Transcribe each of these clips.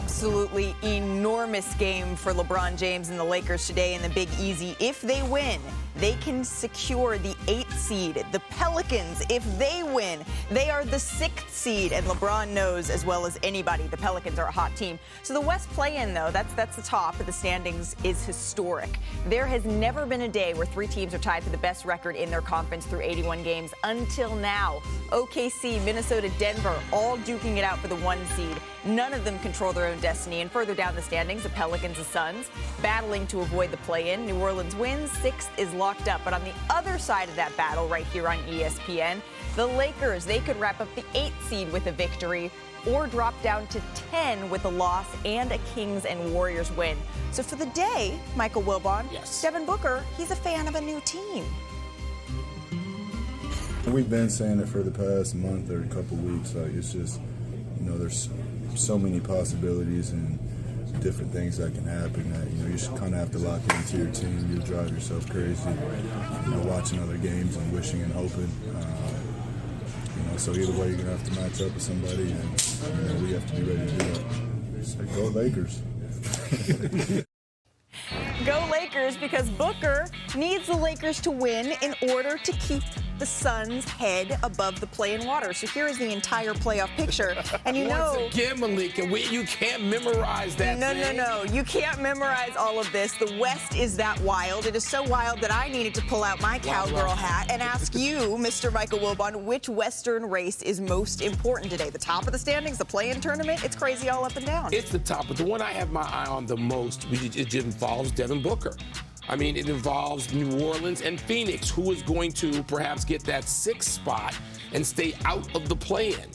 absolutely enormous game for LeBron James and the Lakers today in the Big Easy. If they win, they can secure the 8th seed. The Pelicans, if they win, they are the 6th seed, and LeBron knows as well as anybody the Pelicans are a hot team. So the West play-in, though, that's the top of the standings, is historic. There has never been a day where 3 teams are tied for the best record in their conference through 81 games until now. OKC, Minnesota, Denver, all duking it out for the 1 seed. None of them control their own destiny. And further down the standings, the Pelicans and Suns battling to avoid the play-in. New Orleans wins, 6th is locked up. But on the other side of that battle right here on ESPN, the Lakers, they could wrap up the 8th seed with a victory or drop down to 10 with a loss and a Kings and Warriors win. So for the day, Michael Wilbon, yes. Devin Booker, he's a fan of a new team. We've been saying it for the past month or a couple weeks. Like, it's just, there's so many possibilities and different things that can happen that, you just kind of have to lock into your team. You'll drive yourself crazy, watching other games and wishing and hoping. So either way, you're going to have to match up with somebody, and we have to be ready to do that. So go Lakers. Go Lakers, because Booker needs the Lakers to win in order to keep the Suns' head above the play-in water. So here is the entire playoff picture. And Once again, Malika, you can't memorize that. No. You can't memorize all of this. The West is that wild. It is so wild that I needed to pull out my cowgirl hat and ask you, Mr. Michael Wilbon, which Western race is most important today? The top of the standings, the play-in tournament? It's crazy all up and down. It's the top, but the one I have my eye on the most, it involves Devin Booker. I mean, it involves New Orleans and Phoenix, who is going to perhaps get that 6th spot and stay out of the play-in.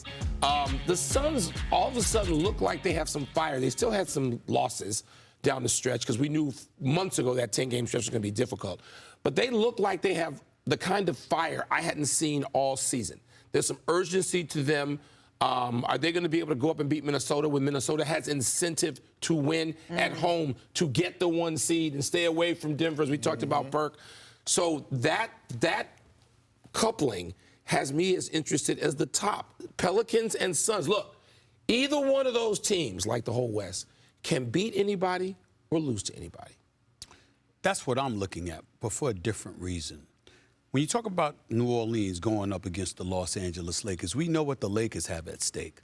The Suns all of a sudden look like they have some fire. They still had some losses down the stretch because we knew months ago that 10-game stretch was going to be difficult. But they look like they have the kind of fire I hadn't seen all season. There's some urgency to them. Are they going to be able to go up and beat Minnesota when Minnesota has incentive to win at home to get the 1 seed and stay away from Denver, as we talked about, Perk? So that coupling has me as interested as the top. Pelicans and Suns. Look, either one of those teams, like the whole West, can beat anybody or lose to anybody. That's what I'm looking at, but for a different reason. When you talk about New Orleans going up against the Los Angeles Lakers, we know what the Lakers have at stake.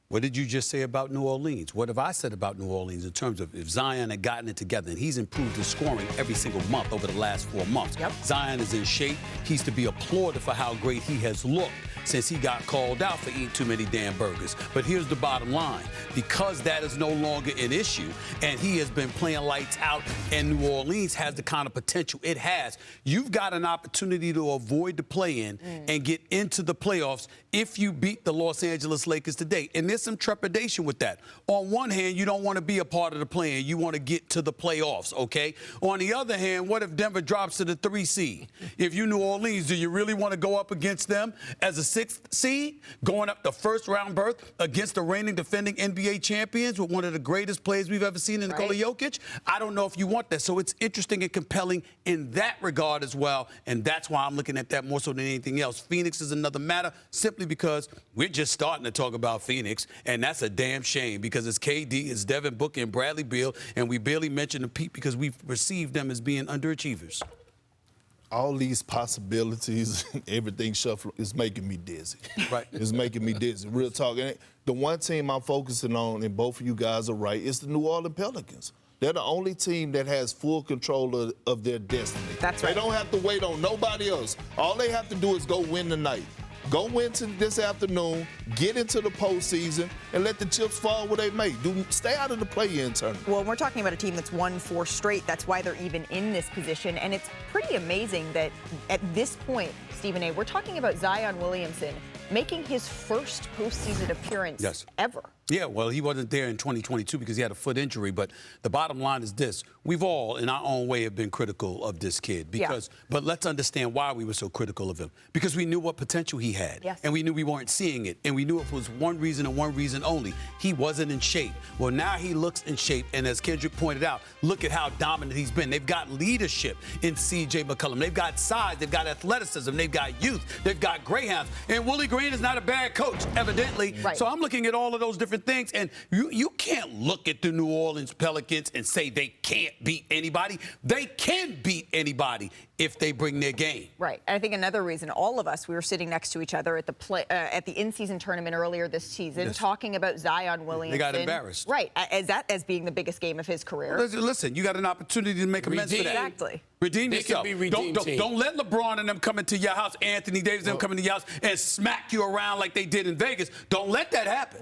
What did you just say about New Orleans? What have I said about New Orleans in terms of if Zion had gotten it together, and he's improved his scoring every single month over the last 4 months. Yep. Zion is in shape. He's to be applauded for how great he has looked since he got called out for eating too many damn burgers. But here's the bottom line. Because that is no longer an issue, and he has been playing lights out, and New Orleans has the kind of potential it has, you've got an opportunity to avoid the play-in and get into the playoffs if you beat the Los Angeles Lakers today. And there's some trepidation with that. On one hand, you don't want to be a part of the play-in. You want to get to the playoffs, okay? On the other hand, what if Denver drops to the 3 seed? If you New Orleans, do you really want to go up against them as a 6th seed, going up the first-round berth against the reigning defending NBA champions with one of the greatest players we've ever seen in Nikola Jokic? I don't know if you want that. So it's interesting and compelling in that regard as well, and that's why I'm looking at that more so than anything else. Phoenix is another matter simply because we're just starting to talk about Phoenix, and that's a damn shame because it's KD, it's Devin Booker, and Bradley Beal, and we barely mentioned the Pete because we've perceived them as being underachievers. All these possibilities, everything shuffled, is making me dizzy. Right. It's making me dizzy. Real talk. And the one team I'm focusing on, and both of you guys are right, is the New Orleans Pelicans. They're the only team that has full control of their destiny. That's right. They don't have to wait on nobody else. All they have to do is go win tonight. Go into this afternoon, get into the postseason, and let the chips fall where they may. Stay out of the play-in tournament. Well, we're talking about a team that's won 4 straight. That's why they're even in this position. And it's pretty amazing that at this point, Stephen A., we're talking about Zion Williamson making his first postseason appearance ever. Yeah, well, he wasn't there in 2022 because he had a foot injury. But the bottom line is this. We've all, in our own way, have been critical of this kid. But let's understand why we were so critical of him. Because we knew what potential he had. Yes. And we knew we weren't seeing it. And we knew it was one reason and one reason only. He wasn't in shape. Well, now he looks in shape. And as Kendrick pointed out, look at how dominant he's been. They've got leadership in C.J. McCollum. They've got size. They've got athleticism. They've got youth. They've got greyhounds. And Willie Green is not a bad coach, evidently. Right. So I'm looking at all of those different different things. And you can't look at the New Orleans Pelicans and say they can't beat anybody. They can beat anybody if they bring their game. Right. I think another reason, all of us, we were sitting next to each other at the in-season tournament earlier this season, talking about Zion Williamson. They got embarrassed. Right. As being the biggest game of his career. Listen, you got an opportunity to make amends for that. Exactly. Redeem They yourself. can be redeemed, Don't let LeBron and them come into your house, Anthony Davis and them come into your house and smack you around like they did in Vegas. Don't let that happen.